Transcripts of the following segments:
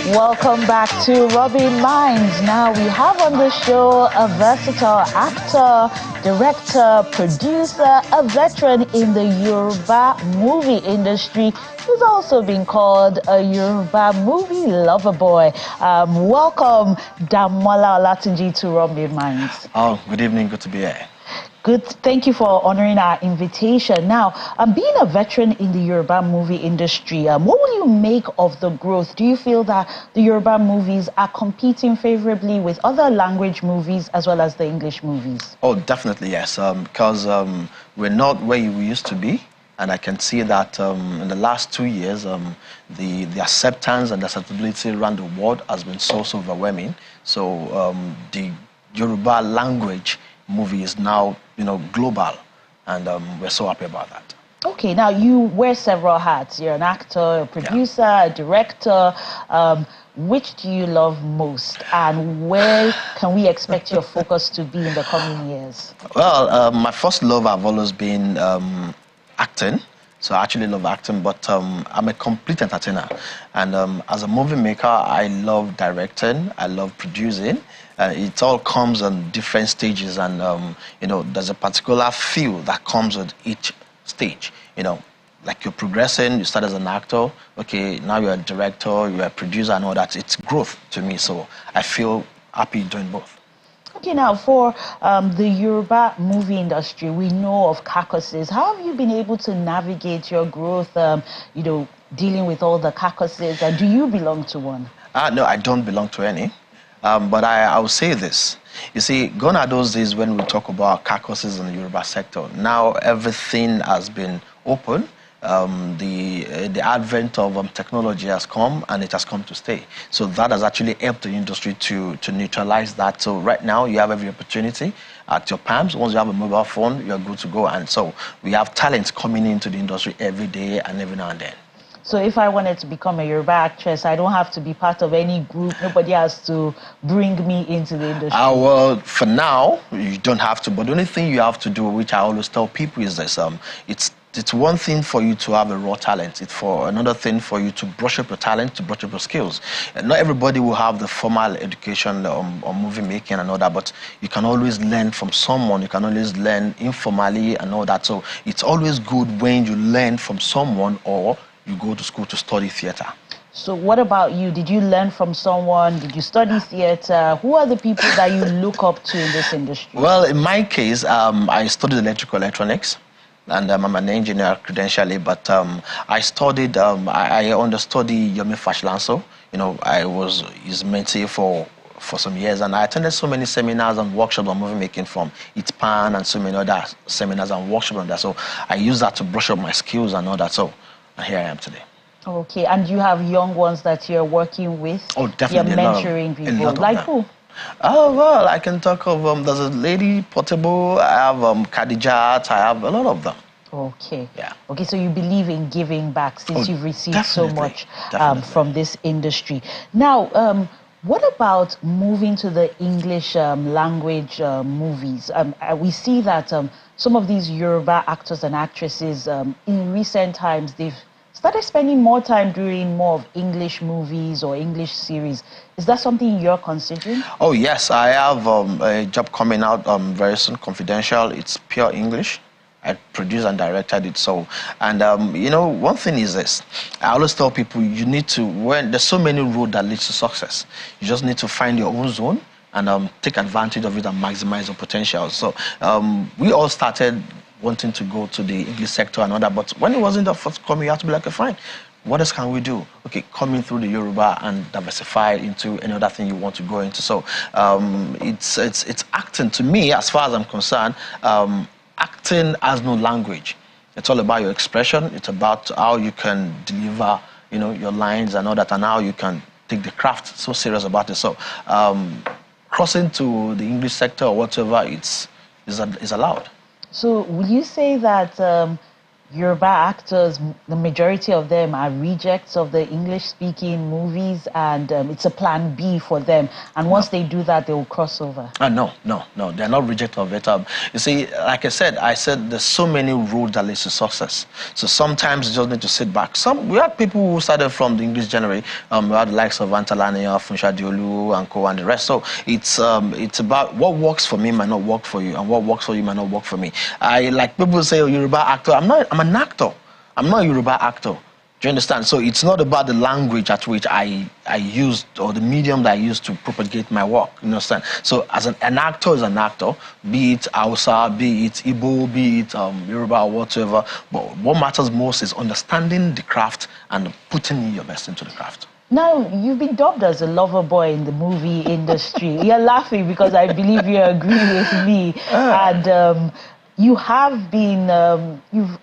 Welcome back to Rubbing Minds. Now we have on the show a versatile actor, director, producer, a veteran in the Yoruba movie industry. He's also been called a Yoruba movie lover boy. Welcome, Damola Olatunji, to Rubbing Minds. Oh, good evening. Good to be here. Good. Thank you for honoring our invitation. Now, being a veteran in the Yoruba movie industry, what will you make of the growth? Do you feel that the Yoruba movies are competing favorably with other language movies as well as the English movies? Oh, definitely, yes. Because we're not where we used to be. And I can see that in the last 2 years, the acceptance and acceptability around the world has been so overwhelming. So the Yoruba language movie is now, global, and we're so happy about that. Okay, now you wear several hats. You're an actor, a producer, a director. Which do you love most, and where can we expect your focus to be in the coming years? Well, my first love have always been acting. So I actually love acting, but I'm a complete entertainer. And as a movie maker, I love directing, I love producing. It all comes on different stages, and there's a particular feel that comes with each stage. Like you're progressing, you start as an actor, okay, now you're a director, you're a producer, and all that. It's growth to me, so I feel happy doing both. Okay, now for the Yoruba movie industry, we know of caucuses. How have you been able to navigate your growth, dealing with all the caucuses, and do you belong to one? No, I don't belong to any. But I will say this. You see, gone are those days when we talk about caucuses in the Yoruba sector. Now everything has been open. The advent of technology has come, and it has come to stay. So that has actually helped the industry to neutralize that. So right now you have every opportunity at your palms. Once you have a mobile phone, you're good to go. And so we have talents coming into the industry every day and every now and then. So if I wanted to become a Yoruba actress, I don't have to be part of any group. Nobody has to bring me into the industry. Well, for now, you don't have to. But the only thing you have to do, which I always tell people, is this: it's one thing for you to have a raw talent. It's for another thing for you to brush up your talent, to brush up your skills. And not everybody will have the formal education on movie making and all that, but you can always learn from someone. You can always learn informally and all that. So it's always good when you learn from someone or you go to school to study theater. So what about you? Did you learn from someone? Did you study theater? Who are the people that you look up to in this industry? Well, in my case, I studied electrical electronics, and I'm an engineer credentially, but I studied, I understudied Yomi Fashlanso. I was his mentee for some years, and I attended so many seminars and workshops on movie making from ITPAN and so many other seminars and workshops on that. So I used that to brush up my skills and all that. So here I am today. Okay, and you have young ones that you're working with? Oh, definitely. You're mentoring people. Like who? Oh, well, I can talk of, there's a lady, Portable, I have Khadijat, I have a lot of them. Okay. Yeah. Okay, so you believe in giving back since you've received so much from this industry. Now, what about moving to the English language movies? We see that some of these Yoruba actors and actresses in recent times, they've started spending more time doing more of English movies or English series. Is that something you're considering? Oh, yes. I have a job coming out very soon, confidential. It's pure English. I produced and directed it. So, and one thing is this: I always tell people you need to, when there's so many roads that leads to success, you just need to find your own zone and take advantage of it and maximize your potential. So we all started wanting to go to the English sector and all that, but when it wasn't the first coming, you have to be like, okay, fine, what else can we do? Okay, coming through the Yoruba and diversify into any other thing you want to go into. So it's acting. To me, as far as I'm concerned, acting has no language. It's all about your expression. It's about how you can deliver, your lines and all that, and how you can take the craft so serious about it. So crossing to the English sector or whatever, is allowed. So will you say that Yoruba actors, the majority of them are rejects of the English-speaking movies, and it's a plan B for them. And once they do that, they will cross over. No, they're not rejects of it. You see, like I said there's so many roads that lead to success. So sometimes you just need to sit back. We had people who started from the English generation. We had the likes of Antalania, Funsha Diolu, and Co, and the rest. So it's about what works for me might not work for you, and what works for you might not work for me. Like people say, oh, Yoruba actor. I'm an actor. I'm not a Yoruba actor. Do you understand? So it's not about the language at which I used, or the medium that I used to propagate my work. You understand? So as an actor is an actor, be it Hausa, be it Igbo, be it Yoruba or whatever. But what matters most is understanding the craft and putting your best into the craft. Now, you've been dubbed as a lover boy in the movie industry. You're laughing because I believe you agree with me. And you have been, you've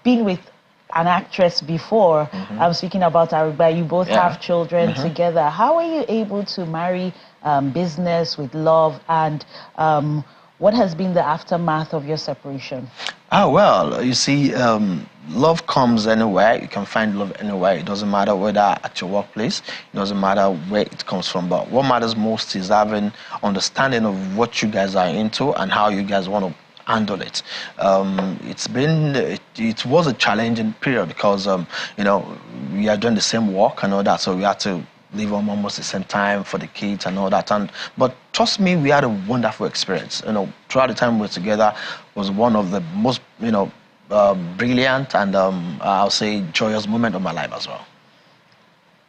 been with an actress before. I'm speaking about Aruba. You both have children together. How are you able to marry business with love, and what has been the aftermath of your separation? Well, you see, love comes anywhere. You can find love anywhere. It doesn't matter whether at your workplace. It doesn't matter where it comes from. But what matters most is having understanding of what you guys are into and how you guys want to handle it. It was a challenging period because you know, we are doing the same work and all that, so we had to leave home almost the same time for the kids and all that. But trust me, we had a wonderful experience. You know, throughout the time we were together was one of the most, you know, brilliant and I'll say joyous moment of my life as well.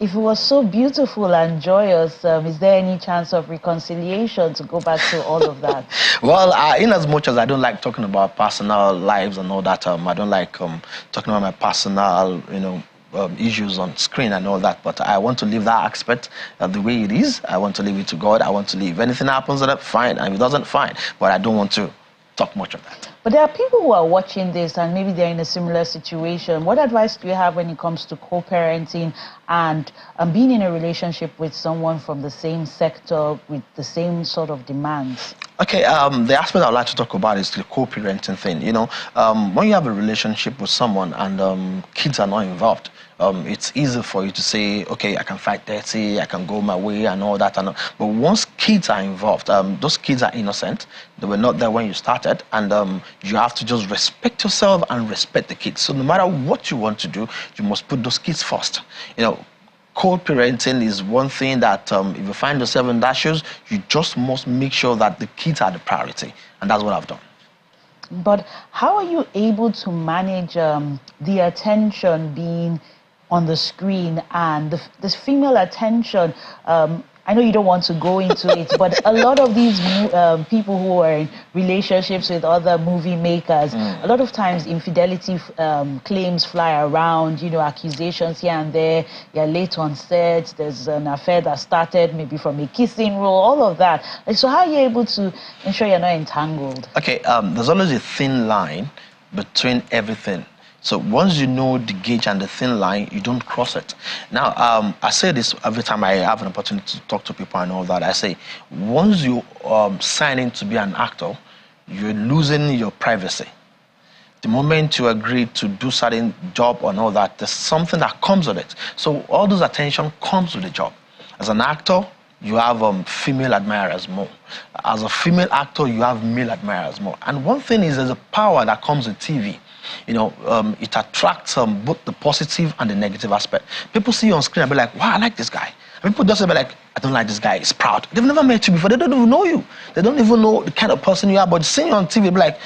If it was so beautiful and joyous, is there any chance of reconciliation, to go back to all of that? Well, in as much as I don't like talking about personal lives and all that, I don't like talking about my personal, you know, issues on screen and all that, but I want to leave that aspect the way it is. I want to leave it to God. I want to leave. If anything happens, then fine, and if it doesn't, fine. But I don't want to talk much of that. But there are people who are watching this and maybe they're in a similar situation. What advice do you have when it comes to co-parenting and being in a relationship with someone from the same sector with the same sort of demands? Okay, the aspect I'd like to talk about is the co-parenting thing. You know, when you have a relationship with someone and kids are not involved, it's easy for you to say, okay, I can fight dirty, I can go my way and all that. But once kids are involved, those kids are innocent. They were not there when you started, and you have to just respect yourself and respect the kids. So no matter what you want to do, you must put those kids first. You know, co-parenting is one thing that if you find yourself in that shoes, you just must make sure that the kids are the priority. And that's what I've done. But how are you able to manage the attention being on the screen and this female attention? I know you don't want to go into it, but a lot of these people who are in relationships with other movie makers, a lot of times infidelity claims fly around, you know, accusations here and there. You're late on set, there's an affair that started maybe from a kissing role, all of that. Like, so how are you able to ensure you're not entangled? Okay, there's always a thin line between everything. So once you know the gauge and the thin line, you don't cross it. Now, I say this every time I have an opportunity to talk to people and all that. I say, once you sign in to be an actor, you're losing your privacy. The moment you agree to do certain job and all that, there's something that comes with it. So all those attention comes with the job. As an actor, you have female admirers more. As a female actor, you have male admirers more. And one thing is, there's a power that comes with TV. You know, it attracts both the positive and the negative aspect. People see you on screen and be like, wow, I like this guy. And people just say, like, I don't like this guy, he's proud. They've never met you before, they don't even know you. They don't even know the kind of person you are, but seeing you on TV, be like,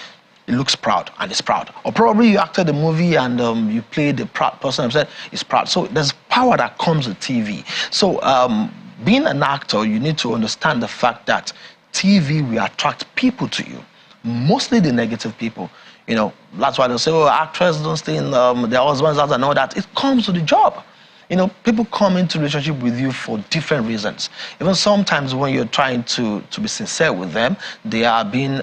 it looks proud and it's proud. Or probably you acted the movie and you played the proud person and said, it's proud. So there's power that comes with TV. So being an actor, you need to understand the fact that TV will attract people to you, mostly the negative people. You know, that's why they'll say, oh, actors don't stay in their husbands' house and all that. It comes with the job. You know, people come into relationship with you for different reasons. Even sometimes when you're trying to be sincere with them, they are being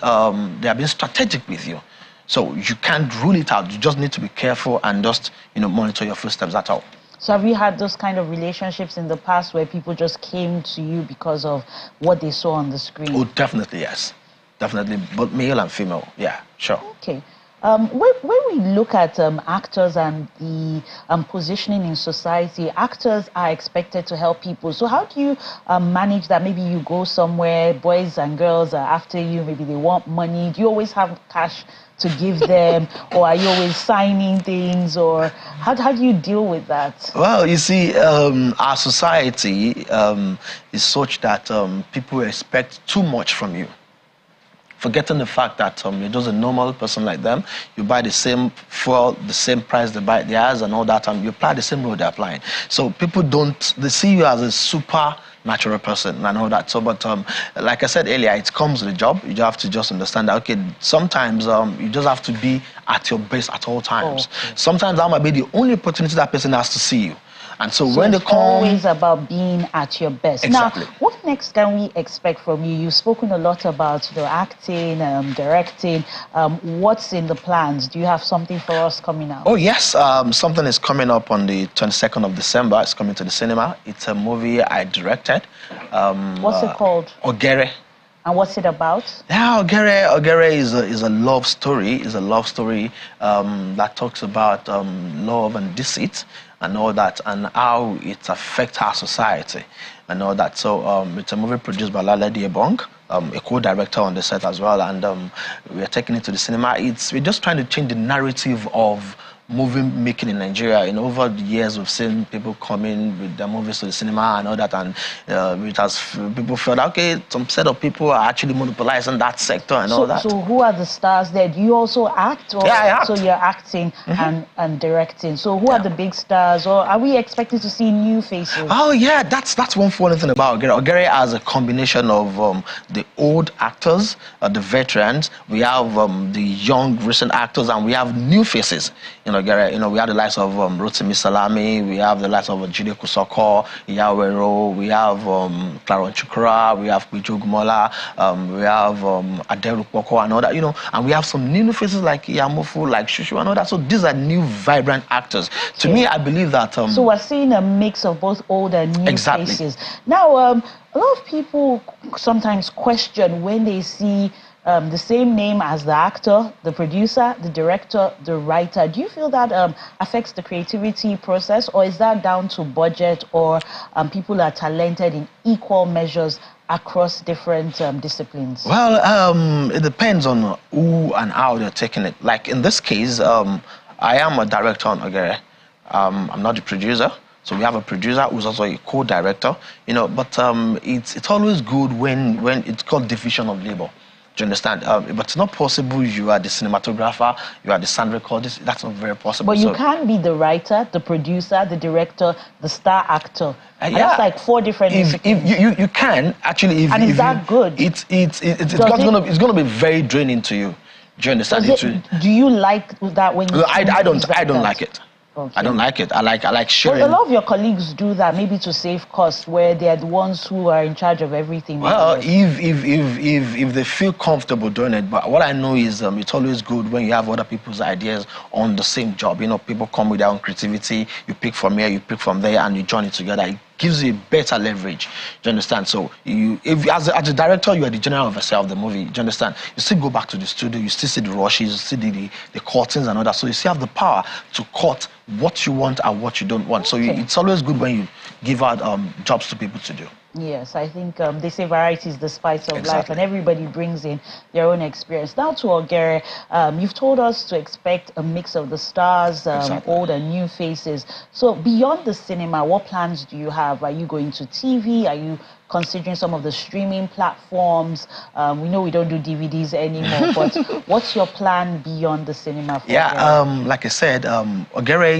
strategic with you. So you can't rule it out. You just need to be careful and just, you know, monitor your footsteps, that's all. So have you had those kind of relationships in the past where people just came to you because of what they saw on the screen? Oh, definitely, yes. Definitely, both male and female, yeah, sure. Okay. When we look at actors and the positioning in society, actors are expected to help people. So how do you manage that? Maybe you go somewhere, boys and girls are after you, maybe they want money. Do you always have cash to give them, or are you always signing things, or how do you deal with that? Well, you see, our society is such that people expect too much from you, forgetting the fact that you're just a normal person like them. You buy the same fuel, the same price they buy theirs and all that, and you apply the same role they're applying. So people they see you as a super natural person and all that. So, but like I said earlier, it comes with a job. You have to just understand that, okay, sometimes you just have to be at your best at all times. Oh, okay. Sometimes that might be the only opportunity that person has to see you. And so when they come... it's always about being at your best. Exactly. Now, what next can we expect from you? You've spoken a lot about acting, directing. What's in the plans? Do you have something for us coming out? Oh, yes. Something is coming up on the 22nd of December. It's coming to the cinema. It's a movie I directed. What's it called? Ogere. And what's it about? Yeah, Ogere is a love story. It's a love story that talks about love and deceit and all that, and how it affects our society and all that. So it's a movie produced by Lale Diebong, a co-director on the set as well, and we're taking it to the cinema. We're just trying to change the narrative of movie making in Nigeria. Over the years, we've seen people coming with their movies to the cinema and all that, and people felt, okay, some set of people are actually monopolizing that sector and all that. So who are the stars there? Do you also act? Or, yeah, I act. So you're acting and directing. So who are the big stars, or are we expected to see new faces? Oh yeah, that's one funny thing about Ogere. Ogere has a combination of the old actors, the veterans. We have the young recent actors, and we have new faces. Ogere, we have the likes of Rotimi Salami, we have the likes of Jide Kusoko, Yawero, we have Claron Chukura, we have Kwijo Gumola, we have Aderu Poko and all that, and we have some new faces like Yamofu, like Shushu and all that. So these are new, vibrant actors. Okay. To me, I believe that... so we're seeing a mix of both old and new faces. Now, a lot of people sometimes question when they see the same name as the actor, the producer, the director, the writer. Do you feel that affects the creativity process, or is that down to budget, or people are talented in equal measures across different disciplines? Well, it depends on who and how they're taking it. Like in this case, I am a director on Ogere. I'm not the producer. So we have a producer who's also a co-director, but it's always good when it's called division of labor. Do you understand? But it's not possible you are the cinematographer, you are the sound recordist. That's not very possible. But you can be the writer, the producer, the director, the star actor. And that's like 4 different disciplines. You can actually. Is that good? It's gonna be very draining to you. Do you understand? Do you like that when you? I don't like it. Okay. I don't like it. I like sharing. Well, a lot of your colleagues do that, maybe to save costs, where they're the ones who are in charge of everything. Well, if they feel comfortable doing it, but what I know is it's always good when you have other people's ideas on the same job. People come with their own creativity. You pick from here, you pick from there, and you join it together. It gives you better leverage. Do you understand? So if as a director, you are the general overseer of the movie. Do you understand? You still go back to the studio, you still see the rushes, you see the curtains and all that. So you still have the power to cut what you want and what you don't want. So it's always good when you give out jobs to people to do. Yes, I think they say variety is the spice of life, and everybody brings in their own experience. Now to Ogere, you've told us to expect a mix of the stars, old and new faces. So beyond the cinema, what plans do you have? Are you going to TV? Are you considering some of the streaming platforms? We know we don't do DVDs anymore, but what's your plan beyond the cinema? For Ogere? Like I said, Ogere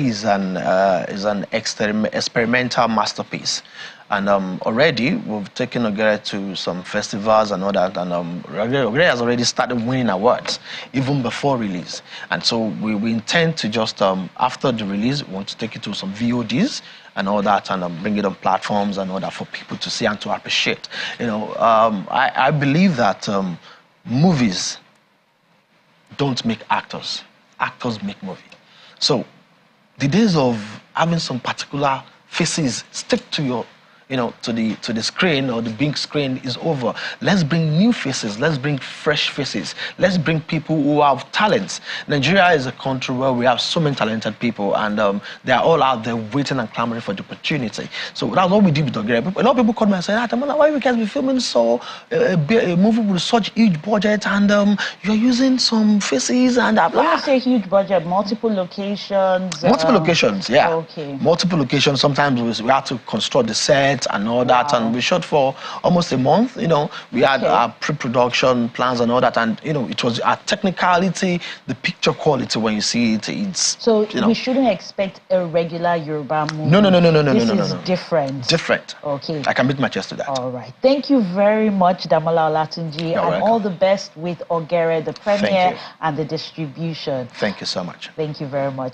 is an experimental masterpiece. And already we've taken Ogere to some festivals and all that, and Ogere has already started winning awards even before release. And so we intend to just after the release, we want to take it to some VODs and all that, and bring it on platforms and all that for people to see and to appreciate. I believe that movies don't make actors. Actors make movies. So the days of having some particular faces stick to your to the screen or the big screen is over. Let's bring new faces. Let's bring fresh faces. Let's bring people who have talents. Nigeria is a country where we have so many talented people, and they are all out there waiting and clamoring for the opportunity. So that's what we did with Ogere. A lot of people called me and said, Damola, why you guys be filming a movie with such huge budget, and you're using some faces and blah, blah. When you say huge budget, multiple locations? Multiple locations, yeah. Okay. Multiple locations. Sometimes we had to construct the set and all that, and we shot for almost a month. We had our pre-production plans and all that, and it was our technicality, the picture quality when you see it. It's so we shouldn't expect a regular Yoruba movie. No. This is different. Different. Okay. I can beat my chest to that. All right. Thank you very much, Damola Olatunji, and welcome. all the best with Ogere, the premiere and the distribution. Thank you so much. Thank you very much.